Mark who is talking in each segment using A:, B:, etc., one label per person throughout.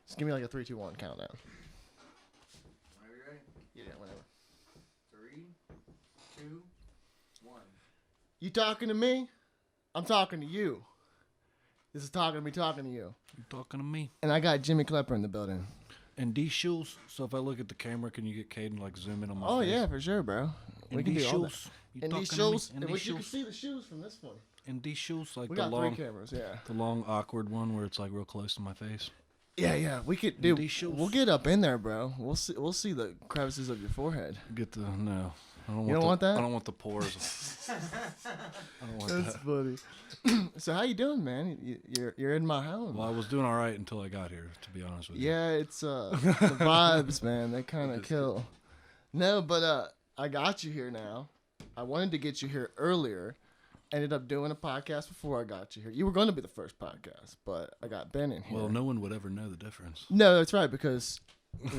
A: Just give me like a 3, 2, 1 countdown.
B: Are you ready?
A: Yeah, whatever.
B: 3, 2, 1.
A: You talking to me? I'm talking to you. This is talking to you.
C: You talking to me?
A: And I got Jimmy Clepper in the building.
C: And these shoes. So if I look at the camera, can you get Caden like zoom in on my
A: Oh
C: face?
A: yeah, for sure, bro.
C: And
A: We can
C: these
A: do all that.
C: shoes. You
A: And these
C: talking to me?
A: shoes,
C: And
A: and
C: these
A: you can
C: shoes.
A: see the shoes from this one.
C: And these shoes, like
A: We
C: the
A: got
C: long,
A: 3 cameras, yeah.
C: the long awkward one where it's like real close to my face.
A: Yeah. We could
C: And
A: do.
C: these shoes.
A: We'll get up in there, bro. We'll see the crevices of your forehead.
C: Get the no. I don't
A: You don't want that?
C: I don't want the pores. I don't want
A: That's
C: that.
A: funny. So how you doing, man? You're in my home.
C: Well, I was doing all right until I got here. To be honest with you.
A: Yeah, it's the vibes, man. They kind of kill. No, but I got you here now. I wanted to get you here earlier. Ended up doing a podcast before I got you here. You were going to be the first podcast, but I got Ben in here.
C: Well, no one would ever know the difference.
A: No, that's right, because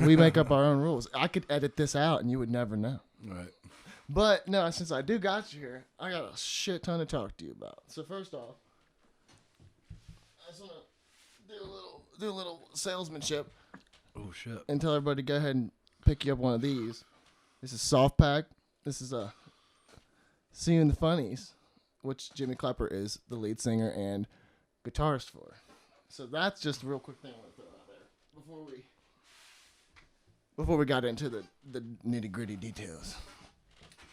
A: we make up our own rules. I could edit this out and you would never know.
C: Right.
A: But no, since I do got you here, I got a shit ton to talk to you about. So first off, I just want to do a little salesmanship
C: Oh shit.
A: and tell everybody to go ahead and pick you up one of these. This is Soft Pack. This is See You in the Funnies, which Jimmy Clepper is the lead singer and guitarist for. So that's just a real quick thing I want to throw out there before we got into the nitty gritty details.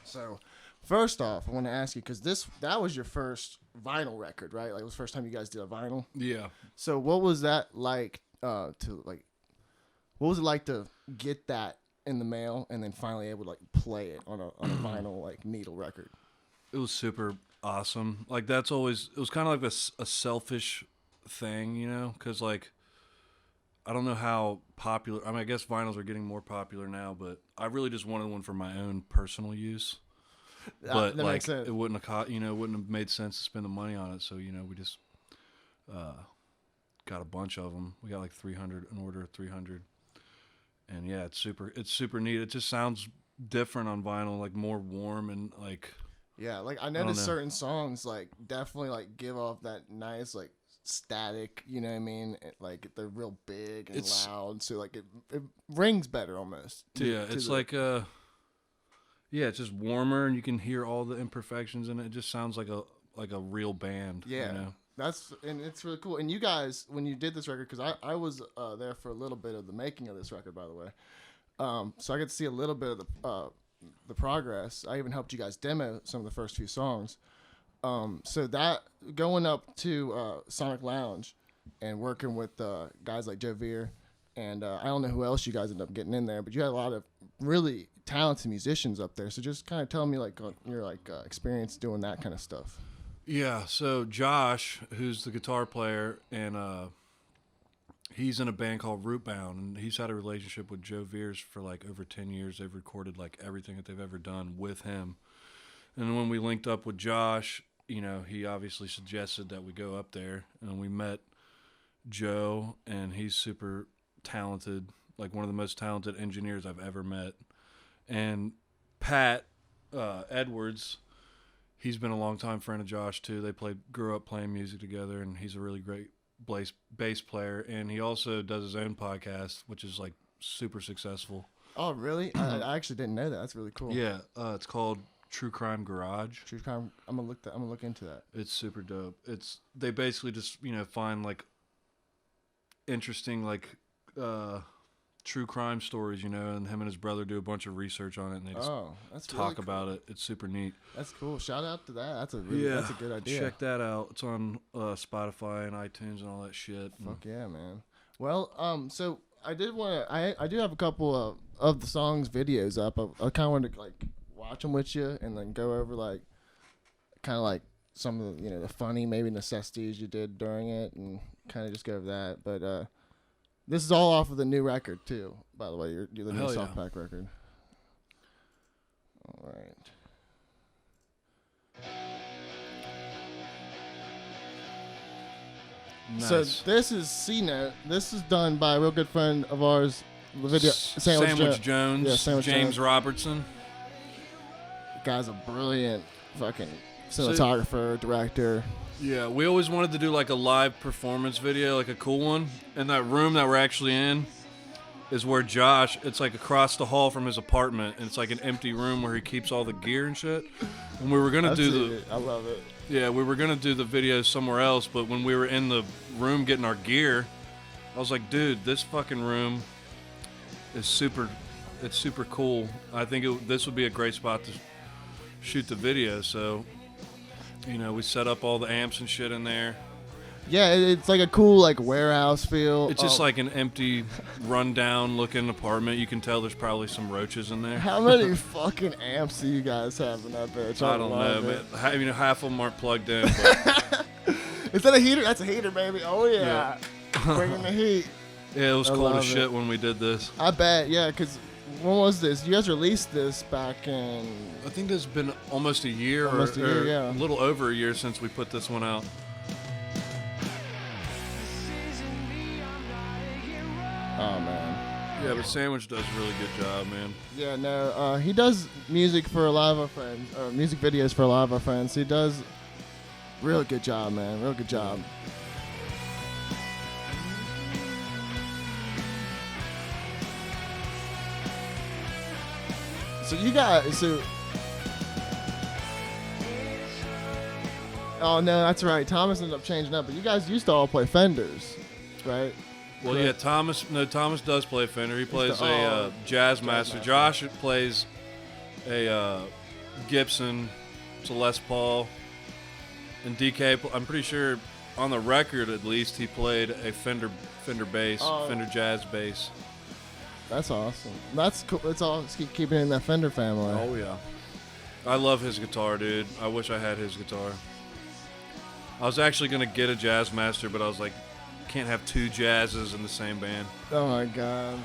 A: So first off, I want to ask you, because that was your first vinyl record, right? Like it was the first time you guys did a vinyl.
C: Yeah.
A: So what was that like what was it like to get that in the mail and then finally able to like play it on a vinyl like needle record?
C: It was super awesome. Like it was kind of like a selfish thing, you know, because like I don't know how popular. I mean, I guess vinyls are getting more popular now, but I really just wanted one for my own personal use. But
A: that
C: like
A: makes sense.
C: it wouldn't have made sense to spend the money on it. So we just got a bunch of them. We got like 300, an order of 300, and yeah, it's super neat. It just sounds different on vinyl, like more warm and like.
A: Yeah, like I
C: don't
A: noticed
C: know.
A: certain songs like definitely like give off that nice like static, you know what I mean? Like they're real big and loud, so like it rings better almost.
C: It's like it's just warmer and you can hear all the imperfections in it. It just sounds like a real band.
A: Yeah,
C: you know?
A: and it's really cool. And you guys, when you did this record, because I was there for a little bit of the making of this record, by the way, so I got to see a little bit of the progress. I even helped you guys demo some of the first few songs. So that going up to Sonic Lounge and working with guys like Joe Veer and I don't know who else you guys ended up getting in there, but you had a lot of really talented musicians up there. So just kind of tell me like your experience doing that kind of stuff.
C: Yeah. So Josh, who's the guitar player, and he's in a band called Rootbound, and he's had a relationship with Joe Veers for like over 10 years. They've recorded like everything that they've ever done with him. And when we linked up with Josh, you know, he obviously suggested that we go up there, and we met Joe, and he's super talented, like one of the most talented engineers I've ever met. And Pat Edwards, he's been a longtime friend of Josh too. They grew up playing music together, and he's a really great bass player. And he also does his own podcast, which is like super successful.
A: Oh, really? I actually didn't know that. That's really cool.
C: Yeah, it's called True Crime Garage.
A: True Crime. I'm gonna look into that.
C: It's super dope. They basically just find like interesting like true crime stories, and him and his brother do a bunch of research on it, and they just talk about it. It's super neat.
A: That's cool. Shout out to that. That's a good idea.
C: Check that out. It's on Spotify and iTunes and all that shit.
A: Fuck yeah, man. Well, so I do have a couple of the songs videos up. I kind of want to like watch them with you and then go over like kind of like some of the the funny maybe necessities you did during it and kind of just go over that. But this is all off of the new record too, by the way. You're the new Soft Pack record. All right.
C: Nice.
A: So this is C Note. This is done by a real good friend of ours, Sandwich
C: Jones.
A: Yeah, Sandwich
C: James
A: Jones.
C: Robertson.
A: The guy's a brilliant fucking cinematographer, director.
C: Yeah, we always wanted to do like a live performance video, like a cool one. And that room that we're actually in is where Josh, it's like across the hall from his apartment, and it's like an empty room where he keeps all the gear and shit. And we were gonna
A: I love it.
C: Yeah, we were gonna do the video somewhere else, but when we were in the room getting our gear, I was like, dude, this fucking room is super. It's super cool. I think this would be a great spot to shoot the video. So, you know, we set up all the amps and shit in there.
A: Yeah, it's like a cool like warehouse feel.
C: It's just like an empty, rundown looking apartment. You can tell there's probably some roaches in there.
A: How many fucking amps do you guys have in that bitch?
C: I don't know, man. I mean, half of them aren't plugged in. But
A: Is that a heater? That's a heater, baby. Oh yeah, bringing the heat.
C: yeah, it was cold as shit when we did this.
A: I bet. Yeah, because when was this? You guys released this back in.
C: I think it's been almost a year, or
A: yeah.
C: a little over a year since we put this one out.
A: Oh man.
C: Yeah, but Sandwich does a really good job, man.
A: Yeah, no, he does music for a lot of our friends, or music videos for a lot of our friends. He does real good job, man. Real good job. So you guys, oh no, that's right. Thomas ended up changing up, but you guys used to all play Fenders, right?
C: Well, yeah, Thomas does play Fender. He plays a Jazz Master. Josh plays a Gibson, it's a Les Paul. And DK, I'm pretty sure on the record at least, he played a Fender bass, Fender Jazz bass.
A: That's awesome. That's cool. Let's all keep it in that Fender family.
C: Oh, yeah. I love his guitar, dude. I wish I had his guitar. I was actually going to get a Jazz Master, but I was like, can't have two jazzes in the same band.
A: Oh my god.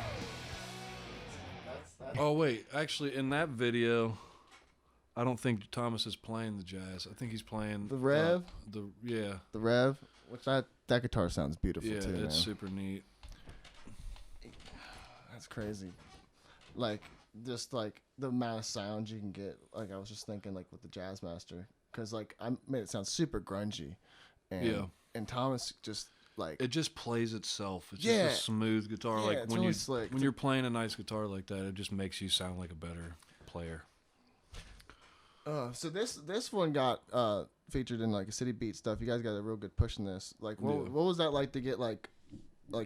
C: Oh wait, actually in that video, I don't think Thomas is playing the jazz. I think he's playing
A: the Rev.
C: The
A: Rev. Which that guitar sounds beautiful too.
C: Yeah, it's
A: man.
C: super neat.
A: That's crazy. Like just like the amount of sounds you can get. Like I was just thinking like with the Jazz Master, because like I made it sound super grungy, and Thomas just. Like,
C: it just plays itself. It's
A: yeah.
C: just a smooth guitar.
A: Yeah,
C: like
A: it's
C: when
A: really slick.
C: When you're playing a nice guitar like that, it just makes you sound like a better player.
A: So this one got featured in like a City Beat stuff. You guys got a real good push in this. Like, what was that like to get like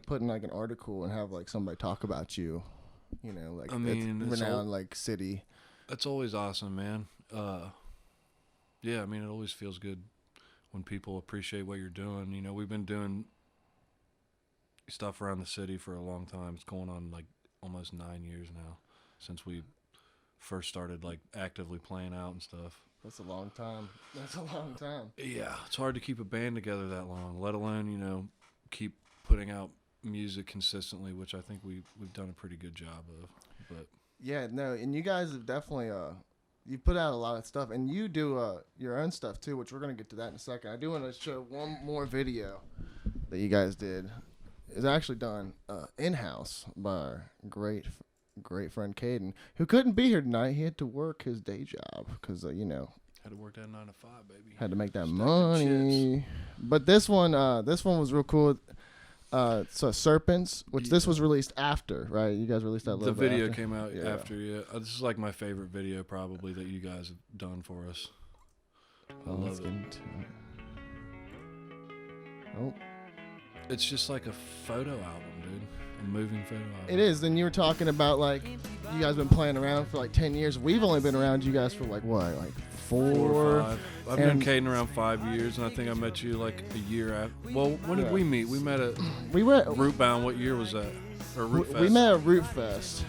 A: put in like an article and have like somebody talk about you? You know, like
C: I mean,
A: it's renowned like city.
C: That's always awesome, man. Yeah, I mean, it always feels good when people appreciate what you're doing. You know, we've been doing stuff around the city for a long time. It's going on like almost 9 years now since we first started like actively playing out and stuff.
A: That's a long time. That's a long time.
C: Yeah, it's hard to keep a band together that long, let alone, you know, keep putting out music consistently, which I think we've done a pretty good job of. But
A: yeah, no, and you guys have definitely you put out a lot of stuff, and you do your own stuff too, which we're gonna get to that in a second. I do want to show one more video that you guys did. It's actually done in-house by our great friend Caden, who couldn't be here tonight. He had to work his day job because you know,
C: had to work that 9 to 5, baby.
A: Had to make that money. But this one was real cool. So Serpents, which this was released after, right? You guys released that.
C: The video came out after. Yeah, this is like my favorite video probably that you guys have done for us. I love it. Oh. It's just like a photo album, dude. A moving photo album.
A: It is. Then you were talking about like you guys been playing around for like 10 years. We've only been around you guys for like what, like 4
C: or 5. I've been Caden around 5 years, and I think I met you like a year after. Well, when did we meet? We met at Rootbound. What year was that? Or Root Fest?
A: We met at Root Fest,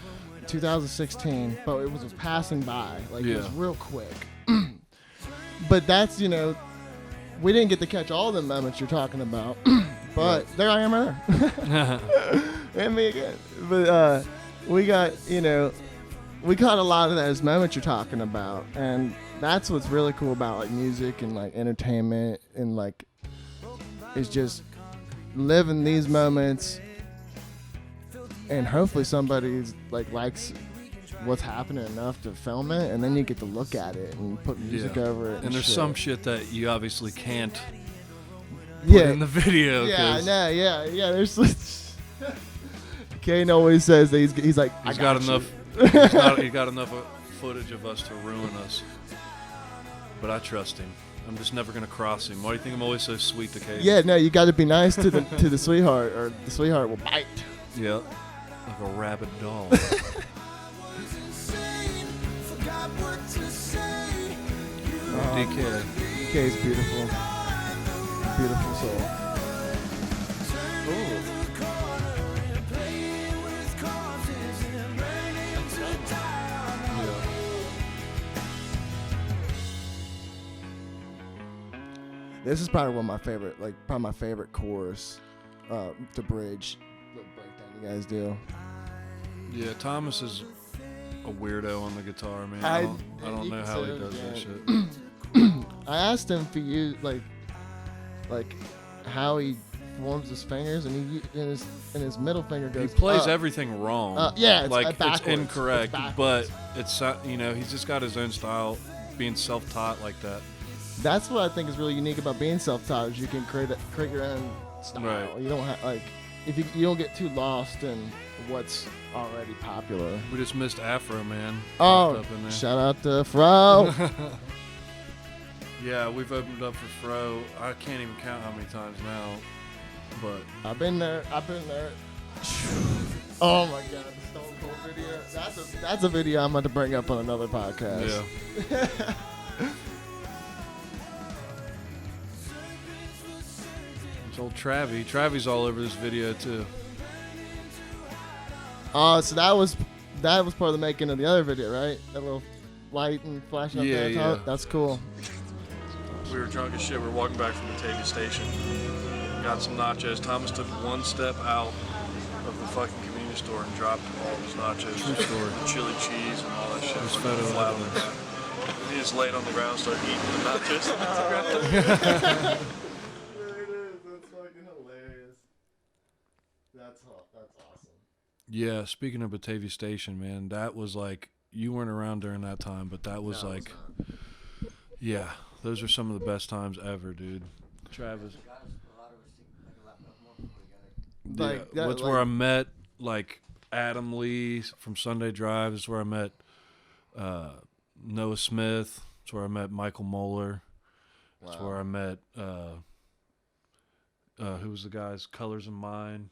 A: 2016, but it was passing by. Like it was real quick. But that's, you know, we didn't get to catch all the moments you're talking about. But there I am there. And me again. But we got, you know, we caught a lot of those moments you're talking about. And that's what's really cool about like music and like entertainment and like is just living these moments. And hopefully somebody's like likes what's happening enough to film it, and then you get to look at it and put music over it.
C: And there's some shit that you obviously can't put in the video.
A: Yeah,
C: 'cause
A: yeah. There's Kane always says that he's like,
C: He's
A: I
C: got
A: you.
C: enough. He got enough footage of us to ruin us. But I trust him. I'm just never gonna cross him. Why do you think I'm always so sweet to Kate?
A: Yeah, no, you got to be nice to the sweetheart, or the sweetheart will bite.
C: Yeah, like a rabid doll. DK.
A: DK is beautiful. Beautiful soul. Ooh. This is probably one of my favorite, probably my favorite chorus, to bridge, the breakdown you guys do.
C: Yeah, Thomas is a weirdo on the guitar, man.
A: I
C: don't know how he does that shit.
A: I asked him for you, like how he forms his fingers, and his middle finger goes.
C: He plays
A: up.
C: everything wrong.
A: Yeah, it's
C: it's
A: backwards.
C: incorrect,
A: It's
C: but it's he's just got his own style, being self-taught like that.
A: That's what I think is really unique about being self-taught, is you can create your own style.
C: Right.
A: You don't have if you don't get too lost in what's already popular.
C: We just missed Afro, man.
A: Oh,
C: Up in there.
A: shout out to Fro.
C: Yeah, we've opened up for Fro. I can't even count how many times now, but
A: I've been there. Oh my God, the Stone Cold video. That's a video I'm going to bring up on another podcast.
C: yeah. It's old Travie. Travie's all over this video too.
A: Oh, so that was part of the making of the other video, right? That little light and flashing up there.
C: Yeah.
A: That's cool.
C: We were drunk as shit. We were walking back from Batavia Station. Got some nachos. Thomas took one step out of the fucking convenience store and dropped all his nachos. True story. Chili cheese and all that shit.
A: There's
C: Fucking
A: photos of
C: Flatlands. He just laid on the ground and started eating the nachos.
A: There it is. That's fucking hilarious. That's awesome.
C: Yeah, speaking of Batavia Station, man, that was like, you weren't around during that time, but that was like, yeah, those are some of the best times ever, dude. Travis.
A: Like,
C: Yeah, that's where I met like Adam Lee from Sunday Drive. That's where I met Noah Smith. That's where I met Michael Moeller. That's where I met who was the guys? Colors in Mind,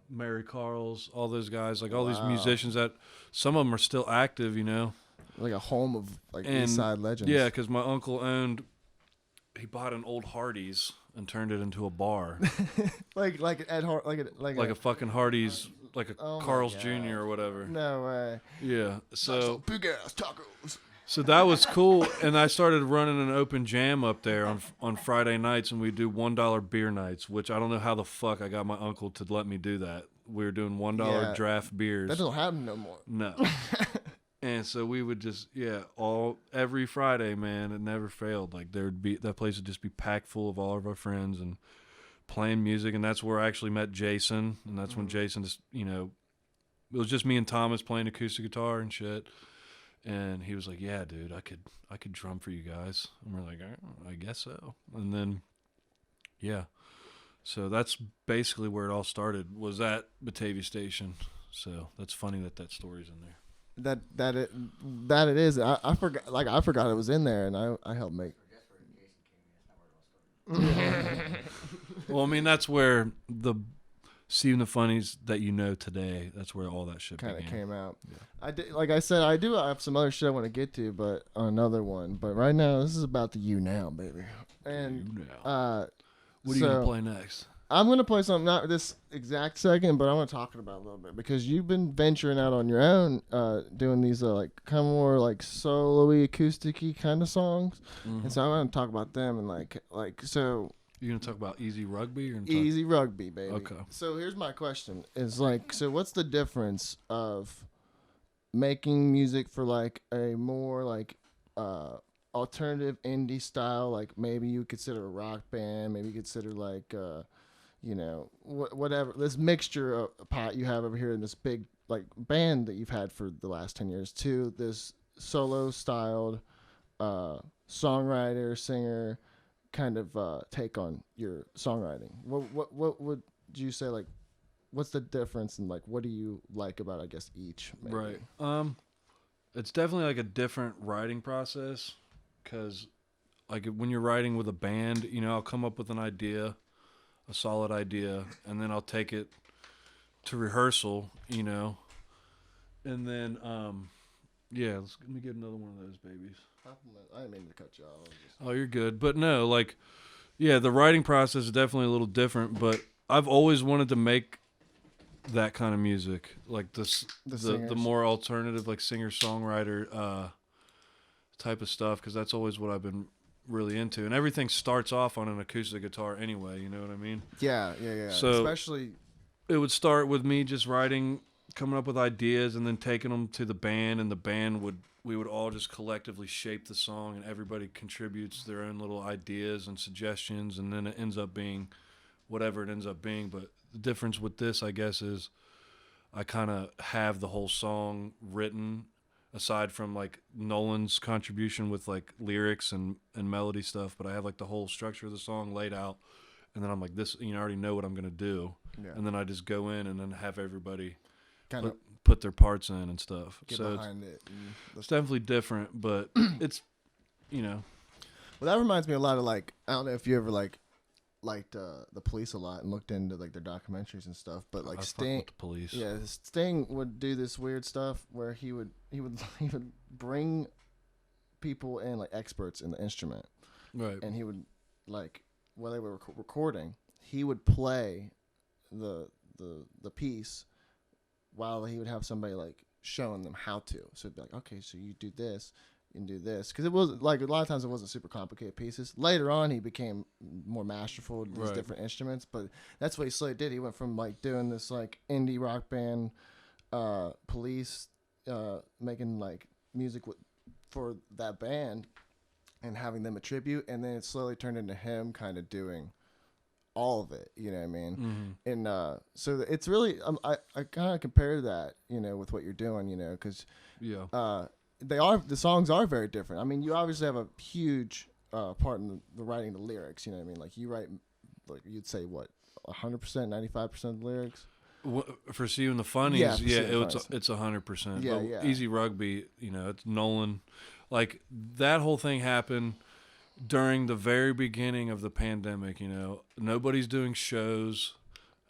C: Mary Carls, all those guys, like all these musicians that some of them are still active, you know.
A: Like a home of East Side legends.
C: Yeah, because my uncle he bought an old Hardee's and turned it into a bar.
A: like Ed Hart, like
C: a fucking Hardee's, like a
A: Oh my
C: Carl's
A: God.
C: Jr. or whatever.
A: No way.
C: Yeah, so
A: Big ass tacos.
C: so that was cool, and I started running an open jam up there on Friday nights, and we do $1 beer nights, which I don't know how the fuck I got my uncle to let me do that. We were doing $1 draft beers.
A: That doesn't happen no more.
C: No. And so we would just every Friday, man, it never failed. Like that place would just be packed full of all of our friends and playing music, and that's where I actually met Jason, and that's when Jason just, it was just me and Thomas playing acoustic guitar and shit. And he was like, "Yeah, dude, I could drum for you guys." And we're like, "I guess so." And then yeah. So that's basically where it all started, was at Batavia Station. So that's funny that story's in there.
A: That it is. I forgot. Like I forgot it was in there, and I helped make.
C: Well, I mean, that's where seeing the funnies that you know today. That's where all that shit
A: Kind of
C: began.
A: came out.
C: Yeah.
A: I did, like I said, I do have some other shit I want to get to, but on another one. But right now, this is about the you now, baby. And
C: You now. What are you gonna play next?
A: I'm gonna play something not this exact second, but I want to talk about a little bit because you've been venturing out on your own, doing these like kind of more like solo-y, acoustic-y kind of songs, and so I want to talk about them and like so.
C: You gonna talk about Easy Rugby or
A: Easy Rugby, baby.
C: Okay.
A: So here's my question: is like, so what's the difference of making music for like a more like alternative indie style, like maybe you consider a rock band, maybe you consider like whatever, this mixture of pot you have over here in this big like band that you've had for the last 10 years, to this solo styled songwriter, singer, kind of take on your songwriting? What would you say, like, what's the difference, and like what do you like about, I guess, each? Maybe?
C: Right. It's definitely like a different writing process, because like when you're writing with a band, you know, I'll come up with an idea, a solid idea, and then I'll take it to rehearsal, you know, and then yeah, let me get another one of those babies.
A: I didn't mean to cut you off.
C: Oh, you're good. But no, like, yeah, the writing process is definitely a little different, but I've always wanted to make that kind of music, like the more alternative, like singer-songwriter type of stuff, because that's always what I've been really into. And everything starts off on an acoustic guitar anyway, you know what I mean?
A: Yeah.
C: So
A: especially,
C: it would start with me just writing, coming up with ideas, and then taking them to the band, and the band we would all just collectively shape the song, and everybody contributes their own little ideas and suggestions, and then it ends up being whatever it ends up being. But the difference with this, I guess, is I kind of have the whole song written, aside from like Nolan's contribution with like lyrics and melody stuff, but I have like the whole structure of the song laid out, and then I'm like, this, you know, I already know what I'm going to do. Yeah. And then I just go in and then have everybody kind of put their parts in and stuff.
A: Get
C: so
A: behind it.
C: It's definitely different, but it's, you know.
A: Well, that reminds me a lot of, like, I don't know if you ever liked the Police a lot and looked into like their documentaries and stuff, but like Sting,
C: with the Police.
A: Yeah, Sting would do this weird stuff where he would bring people in, like experts in the instrument,
C: right?
A: And he would, like, while they were recording, he would play the piece while he would have somebody like showing them how to. So it'd be like, okay, so you do this and do this, because it was like a lot of times it wasn't super complicated pieces. Later on, he became more masterful with these different instruments, but that's what he slowly did. He went from like doing this like indie rock band, Police, making like music for that band and having them attribute, and then it slowly turned into him kind of doing all of it, you know what I mean? Mm-hmm. And so it's really, I kind of compare that, you know, with what you're doing, you know, because the songs are very different. I mean, you obviously have a huge part in the writing of the lyrics, you know what I mean? Like you write, like you'd say what, 100%, 95% of the lyrics?
C: For Seeing the Funnies, it's 100%.
A: Yeah.
C: Easy Rugby, you know, it's Nolan. Like that whole thing happened during the very beginning of the pandemic, you know. Nobody's doing shows.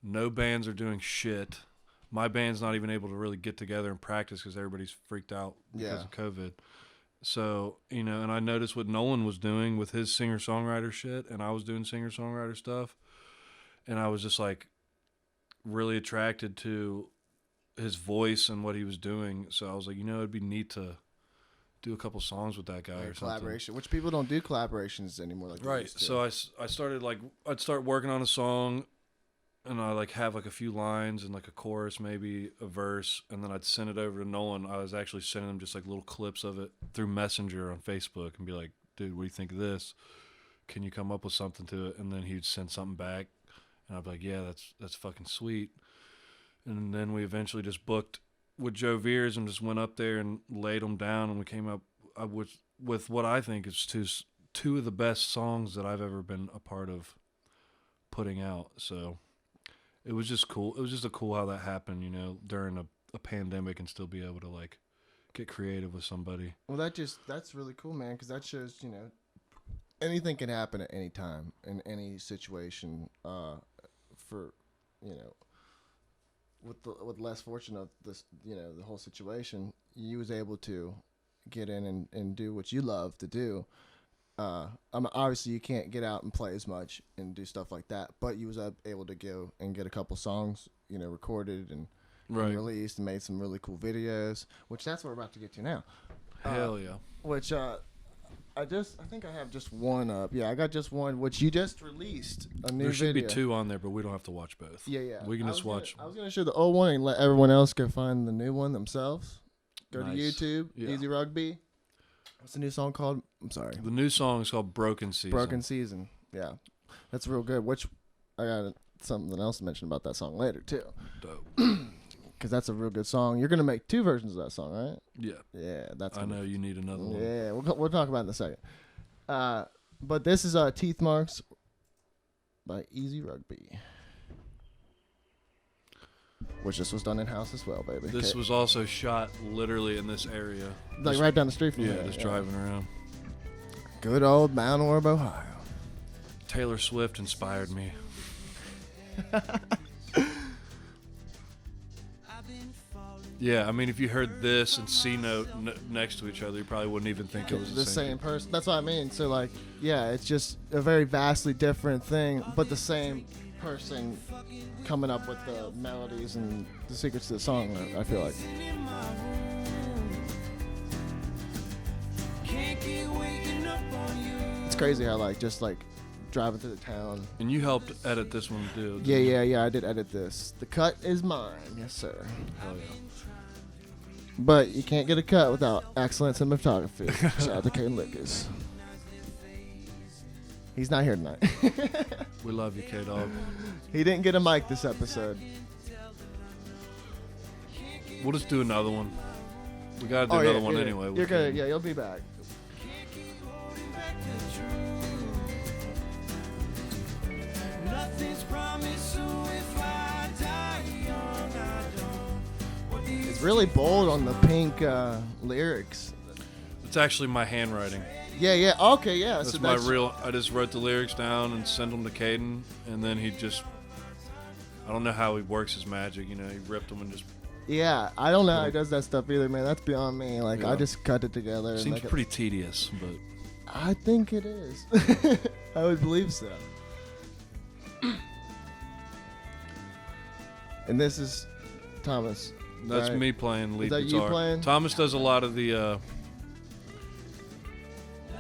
C: No bands are doing shit. My band's not even able to really get together and practice because everybody's freaked out because of COVID. So, you know, and I noticed what Nolan was doing with his singer-songwriter shit, and I was doing singer-songwriter stuff. And I was just, like, really attracted to his voice and what he was doing. So I was like, you know, it'd be neat to do a couple songs with that guy or
A: collaboration,
C: something.
A: Which people don't do collaborations anymore. Like
C: right. So I started like, I'd start working on a song, and I like have like a few lines and like a chorus, maybe a verse, and then I'd send it over to Nolan. I was actually sending him just like little clips of it through Messenger on Facebook and be like, dude, what do you think of this? Can you come up with something to it? And then he'd send something back, and I'd be like, yeah, that's fucking sweet. And then we eventually just booked with Joe Veers and just went up there and laid them down, and we came up with what I think is two of the best songs that I've ever been a part of putting out. So it was just cool. It was just cool how that happened, you know, during a pandemic, and still be able to like get creative with somebody.
A: Well, that's really cool, man, because that shows, you know, anything can happen at any time in any situation. For, you know, with less fortune of this, you know, the whole situation, you was able to get in and do what you love to do. Obviously you can't get out and play as much and do stuff like that, but you was able to go and get a couple songs, you know, recorded and released, and made some really cool videos, which that's what we're about to get to now.
C: Hell yeah.
A: Which I think I have just one up. Yeah, I got just one, which you just released a new video.
C: There should be two on there, but we don't have to watch both.
A: Yeah.
C: We can just watch.
A: I was going to show the old one and let everyone else go find the new one themselves. Go
C: nice.
A: to YouTube, Easy Rugby. What's the new song called? I'm sorry.
C: The new song is called Broken Season.
A: Yeah. That's real good, which I got something else to mention about that song later, too.
C: Dope.
A: Because that's a real good song. You're going to make two versions of that song, right?
C: Yeah.
A: Yeah, that's.
C: I know you need another one.
A: Yeah, we'll talk about it in a second. But this is Teeth Marks by Easy Rugby. Which this was done in-house as well, baby.
C: This was also shot literally in this area.
A: Like right down the street from
C: Yeah,
A: here.
C: just driving around.
A: Good old Mount Orab, Ohio.
C: Taylor Swift inspired me. Yeah, I mean, if you heard this and C Note next to each other, you probably wouldn't even think it was
A: the same person. That's what I mean. So, like, yeah, it's just a very vastly different thing, but the same person coming up with the melodies and the secrets to the song, I feel like. It's crazy how, like, just, like, driving through the town.
C: And you helped edit this one, too.
A: Yeah, I did edit this. The cut is mine. Yes, sir.
C: Hell yeah.
A: But you can't get a cut without excellence in cinematography. Shout out to Caden Lickers. He's not here tonight.
C: We love you, K-Dog.
A: He didn't get a mic this episode.
C: We'll just do another one. We gotta do another one anyway.
A: You're good. Yeah, you'll be back. It's really bold on the pink lyrics.
C: It's actually my handwriting.
A: Yeah. Okay, yeah.
C: That's my real. I just wrote the lyrics down and sent them to Caden, and then he just. I don't know how he works his magic. You know, he ripped them and just.
A: Yeah, I don't know how he does that stuff either, man. That's beyond me. Like,
C: Yeah.
A: I just cut it together.
C: Seems pretty tedious, but.
A: I think it is. I would believe so. And this is Thomas.
C: That's
A: right?
C: me playing lead
A: Is that you
C: guitar.
A: playing?
C: Thomas does a lot of the.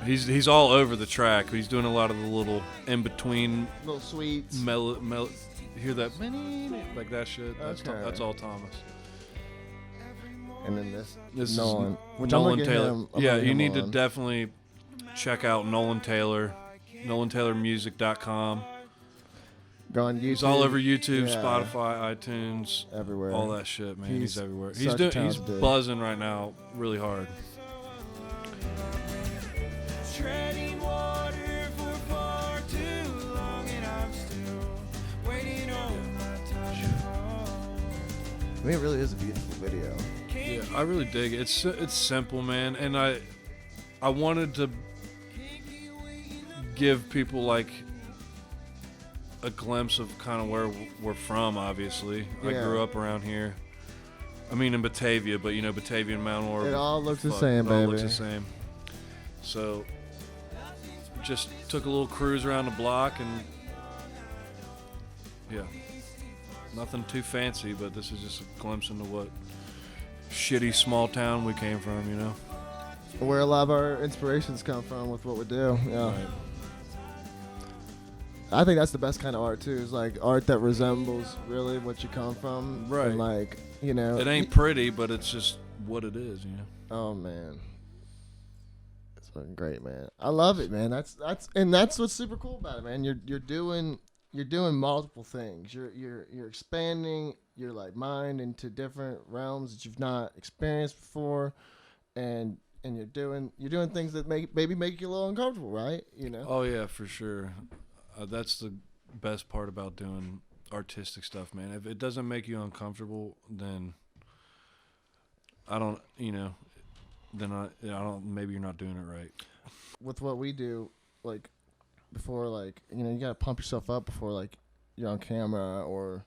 C: He's all over the track. He's doing a lot of the little in between
A: Little sweets.
C: Hear that like that shit.
A: Okay.
C: That's all Thomas.
A: And then this
C: This
A: Nolan.
C: is
A: Which
C: Nolan
A: I'm gonna get
C: Taylor.
A: him- I'm
C: Yeah,
A: gonna get
C: you
A: him
C: need to
A: on.
C: definitely check out Nolan Taylor, NolanTaylorMusic.com.
A: Go on YouTube.
C: He's all over YouTube,
A: Yeah.
C: Spotify, iTunes,
A: Everywhere.
C: all that shit, man. He's everywhere.
A: such a
C: He's
A: talented dude.
C: buzzing right now, really hard.
D: Treading water for far too long, and I'm still waiting on my time.
A: I mean, it really is a beautiful video.
C: Yeah, I really dig it. It's simple, man, and I wanted to give people like a glimpse of kind of where we're from. Obviously, I
A: Yeah.
C: grew up around here. I mean, in Batavia, but you know, Batavia and Mount Orab.
A: It all looks the
C: fuck,
A: same,
C: it all
A: baby.
C: looks the same. So, just took a little cruise around the block, and yeah, nothing too fancy, but this is just a glimpse into what shitty small town we came from, you know.
A: Where a lot of our inspirations come from with what we do. Yeah.
C: Right.
A: I think that's the best kind of art too. Is like art that resembles really what you come from.
C: Right.
A: And like, you know.
C: It ain't pretty, but it's just what it is, you know.
A: Oh man. It's fucking great, man. I love it, man. That's what's super cool about it, man. You're doing multiple things. You're expanding your like mind into different realms that you've not experienced before, and you're doing things that maybe make you a little uncomfortable, right? You know.
C: Oh yeah, for sure. That's the best part about doing artistic stuff, man. If it doesn't make you uncomfortable, then I don't, you know, then I don't. Maybe you're not doing it right.
A: With what we do, like before, like you know, you gotta pump yourself up before like you're on camera or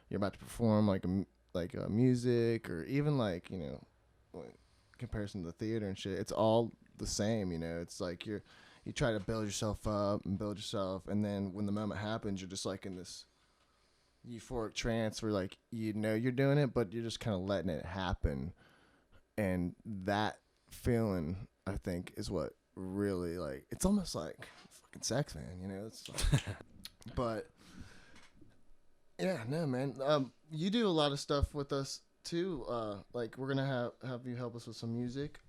A: you're about to perform like a music or even like you know, like, comparison to the theater and shit. It's all the same, you know. It's like you try to build yourself up and build yourself, and then when the moment happens, you're just like in this euphoric trance where like you know you're doing it, but you're just kind of letting it happen, and that feeling I think is what really like it's almost like fucking sex, man. You know, it's like, but yeah, no, man. You do a lot of stuff with us too. Like we're gonna have you help us with some music.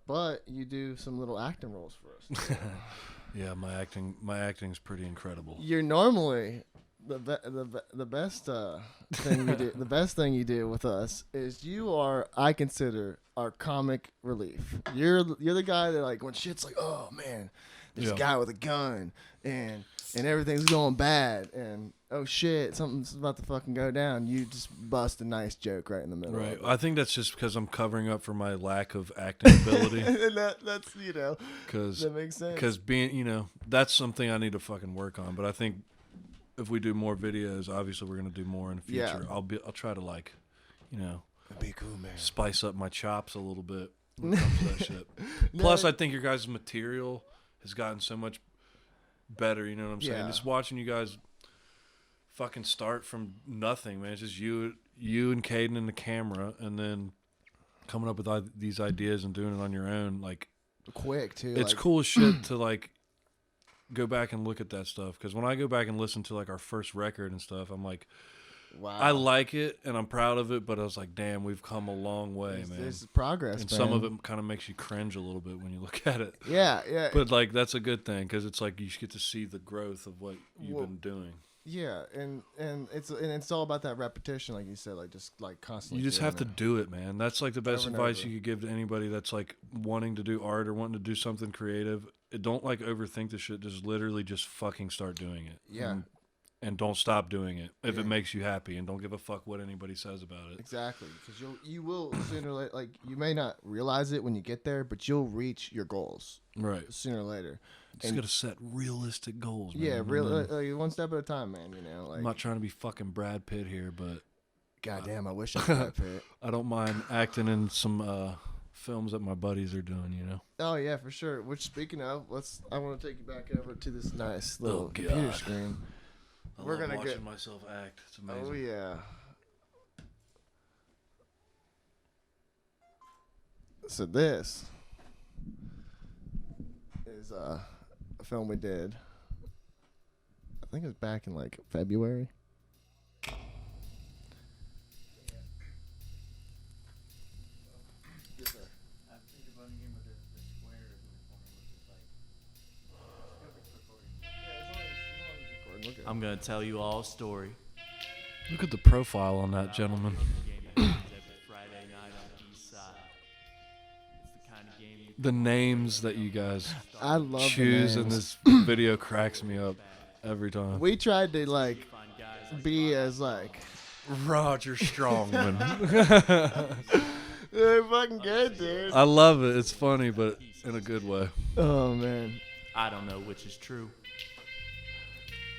A: But you do some little acting roles for us.
C: Yeah, my acting's pretty incredible.
A: You're normally the best thing you do. The best thing you do with us is you are, I consider, our comic relief. You're the guy that like when shit's like, oh man, this
C: Yeah.
A: guy with a gun, and everything's going bad, and oh shit, something's about to fucking go down. You just bust a nice joke right in the middle.
C: Right.
A: Of it.
C: I think that's just because I'm covering up for my lack of acting ability.
A: And that's
C: Because
A: that makes sense.
C: Because being, that's something I need to fucking work on. But I think if we do more videos, obviously we're gonna do more in the future.
A: Yeah.
C: I'll try to
A: That'd be cool, man.
C: spice up my chops a little bit when it comes to that shit. Plus, I think your guys' material has gotten so much better. You know what I'm saying?
A: Yeah.
C: Just watching you guys fucking start from nothing, man. It's just you and Caden and the camera, and then coming up with these ideas and doing it on your own. Like,
A: Quick too.
C: it's
A: like,
C: cool as shit to like go back and look at that stuff. Because when I go back and listen to like our first record and stuff, I'm like,
A: Wow.
C: I like it and I'm proud of it, but I was like, damn, we've come a long way, man.
A: This is progress,
C: And
A: man.
C: some of it kind of makes you cringe a little bit when you look at it.
A: Yeah.
C: But like that's a good thing because it's like you get to see the growth of what you've
A: Well,
C: been doing.
A: Yeah, and it's all about that repetition, like you said, like just like constantly.
C: You just
A: doing
C: have to
A: it.
C: do it, man. That's like the best
A: Over and
C: advice
A: over.
C: you could give to anybody that's like wanting to do art or wanting to do something creative. Don't like overthink the shit. Just literally just fucking start doing it.
A: Yeah.
C: And don't stop doing it if
A: Yeah.
C: it makes you happy, and don't give a fuck what anybody says about it.
A: Exactly, because you will sooner or later. Like you may not realize it when you get there, but you'll reach your goals
C: Right.
A: sooner or later.
C: Just
A: And-
C: gotta set realistic goals, man.
A: Yeah,
C: And
A: really,
C: then-
A: like, one step at a time, man. You know, like
C: I'm not trying to be fucking Brad Pitt here, but
A: goddamn, I wish I could that Pitt.
C: I don't mind acting in some films that my buddies are doing, you know?
A: Oh yeah, for sure. Which speaking of, I want to take you back over to this nice little
C: Oh,
A: computer
C: God.
A: screen.
C: I
A: We're
C: love
A: gonna
C: watching
A: get-
C: myself act. It's amazing.
A: Oh yeah. So this is a film we did. I think it was back in like February.
E: I'm gonna tell you all a story.
C: Look at the profile on that gentleman. The names that you guys
A: I love the
C: choose in
A: names.
C: this video cracks me up every time.
A: We tried to like be as like
C: Roger Strongman.
A: they're fucking good, dude.
C: I love it. It's funny, but in a good way.
A: Oh man.
E: I don't know which is true.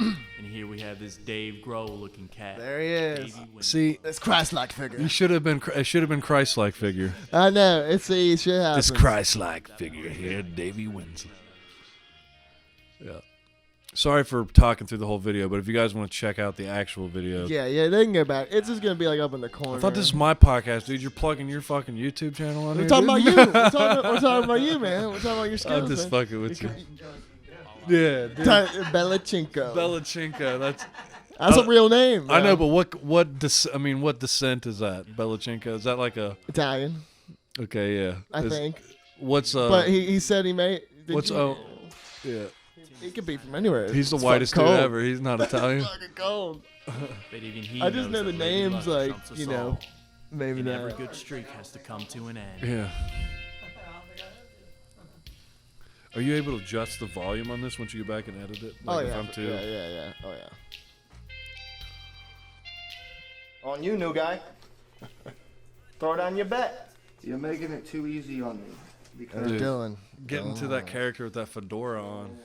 E: And here we have this Dave Grohl looking cat.
A: There he is.
E: Davey Winslow.
C: See,
A: This Christ-like figure.
C: you should have been. It should have been Christ-like figure.
A: I know. It's a shit happens.
C: This Christ-like figure here, Davey Winslow. Yeah. Sorry for talking through the whole video, but if you guys want to check out the actual video,
A: Yeah, they can go back. It's just gonna be like up in the corner.
C: I thought this was my podcast, dude. You're plugging your fucking YouTube channel on
A: We're
C: here.
A: talking about
C: dude?
A: you. We're talking about you, man. We're talking about your skills.
C: I'm just
A: man.
C: fucking with you. Yeah, dude.
A: Belichenko.
C: Belichenko. That's
A: That's a real name.
C: I know,
A: man.
C: but what descent is that? Belichenko? Is that like a
A: Italian,
C: okay? Yeah,
A: I think.
C: What's
A: But he said he made.
C: what's yeah?
A: He could be from anywhere.
C: He's the
A: It's
C: whitest
A: fucking
C: dude
A: cold.
C: ever. He's not Italian.
A: Fucking cold.
E: But even he
A: I just
E: knows
A: know the
E: that Lady
A: names,
E: Luck
A: like
E: trumps us
A: you know,
E: all.
A: maybe
E: And every
A: not.
E: good streak has to come to an end.
C: Yeah. Are you able to adjust the volume on this once you go back and edit it?
A: Oh
C: Like if
A: yeah,
C: I'm too.
A: yeah. Oh yeah.
F: On you, new guy. Throw down your bet.
B: You're making it too easy on me. Because
C: Dude.
A: Dylan.
C: Getting to that character with that fedora on.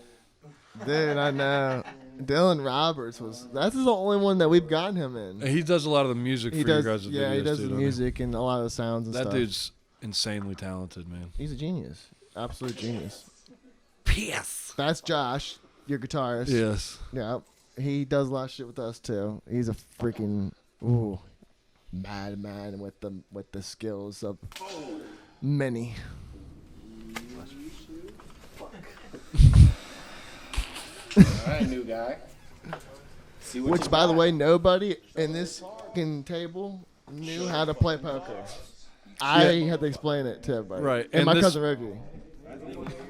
A: Dude, I know. Dylan Roberts that's the only one that we've gotten him in.
C: He does a lot of the music
A: He
C: for
A: does,
C: your guys'
A: yeah, he
C: videos,
A: does
C: too,
A: the
C: doesn't he?
A: music and a lot of the sounds and
C: That
A: stuff.
C: dude's insanely talented, man.
A: He's a genius, absolute genius.
C: P.S.
A: That's Josh, your guitarist.
C: Yes.
A: Yeah, he does a lot of shit with us too. He's a freaking madman with the skills of many.
F: All right, new guy. See what
A: Which,
F: you
A: by the
F: got.
A: way, nobody in this fucking table knew how to play poker. I had to explain it to everybody.
C: Right,
A: And,
C: and
A: my
C: this-
A: cousin Reggie.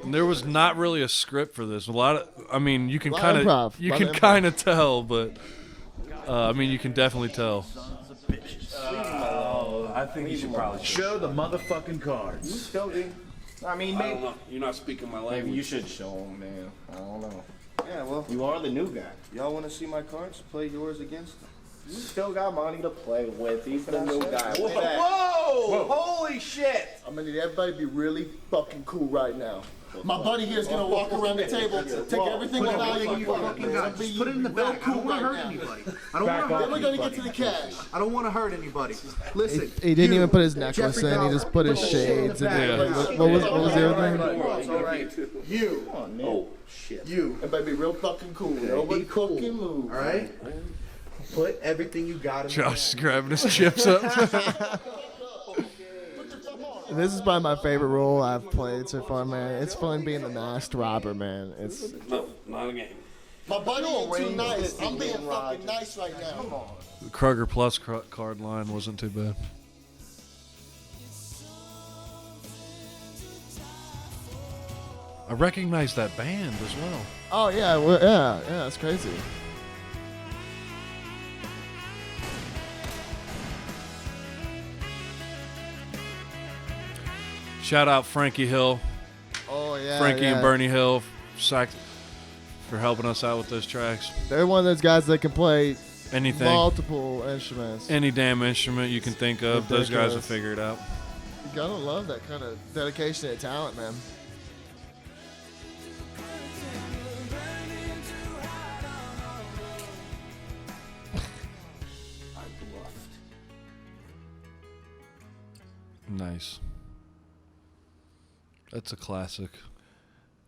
C: There was not really a script for this. A lot of, I mean, you can
A: Lot
C: kind
A: of
C: of,
A: improv,
C: you
A: lot
C: can
A: of improv.
C: kind of tell, but I mean, you can definitely tell.
G: I think you should probably show the motherfucking cards.
F: Go, D. I mean,
C: I don't
F: maybe,
C: know. You're not speaking my language.
F: maybe you should show him, man. I don't know.
B: Yeah, well,
F: You are the new guy.
B: y'all want to see my cards? Play yours against them.
F: You still got money to play with. He's the new guy.
B: Whoa,
F: Look at that.
B: whoa, holy shit!
A: I'm gonna need everybody to be really fucking cool right now. My buddy here is gonna walk around the table, take everything
B: Put
A: of value
B: everything
A: you
B: you
A: got.
B: fucking got. Just put it in the
A: Real
B: back. I
A: cool
B: don't want to
A: right
B: hurt
A: now.
B: anybody. I don't want to
A: Then
B: hurt
A: we're gonna get
B: anybody.
A: to the cash.
B: I don't want to hurt anybody. Listen.
A: He didn't even put his necklace
B: Jeffrey
A: in. He
B: Dahmer,
A: just put his
B: put shit in the
A: shades in.
B: back.
A: Like,
B: Yeah.
A: what was the other thing?
B: It's all right. You.
F: Come on, man.
B: Oh,
F: shit.
B: You.
A: Everybody be real fucking cool. Nobody
B: Be cool.
A: fucking move.
B: All right? Put everything you got in
C: Josh is grabbing his chips up.
A: This is probably my favorite role I've played so far, man. It's fun being the masked robber, man. It's
C: No, not a game.
A: my buddy ain't too nice. I'm being fucking nice right now. Come on.
C: The Kroger Plus card line wasn't too bad. I recognize that band as well.
A: Oh yeah, well, yeah, that's crazy.
C: Shout out Frankie Hill,
A: Oh yeah,
C: Frankie
A: yeah.
C: and Bernie Hill, for helping us out with those tracks.
A: They're one of those guys that can play
C: Anything,
A: multiple instruments.
C: any damn instrument you can think of, those guys will
A: Ridiculous.
C: figure it out.
A: You gotta love that kind of dedication and talent, man.
C: Nice. That's a classic.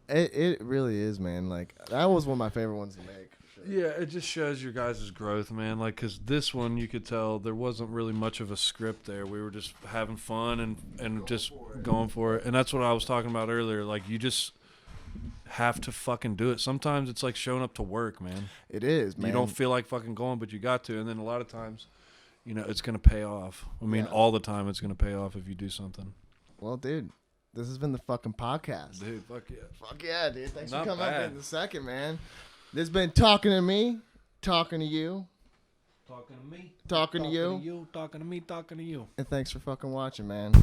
A: It really is, man. Like that was one of my favorite ones to make. for sure.
C: Yeah, it just shows your guys' growth, man. Like, because this one, you could tell there wasn't really much of a script there. We were just having fun and just going for it. And that's what I was talking about earlier. Like, you just have to fucking do it. Sometimes it's like showing up to work, man.
A: It is, man.
C: You don't feel like fucking going, but you got to. And then a lot of times, you know, it's going to pay off. I mean,
A: Yeah.
C: all the time it's going to pay off if you do something.
A: Well, dude, this has been the fucking podcast.
C: Dude, fuck yeah.
A: Fuck yeah, dude. Thanks
C: Not
A: for coming up
C: bad.
A: in a second, man. This has been talking to me, talking to you,
C: Talking to me.
A: talking to you,
C: Talking to me, talking to you.
A: and thanks for fucking watching, man.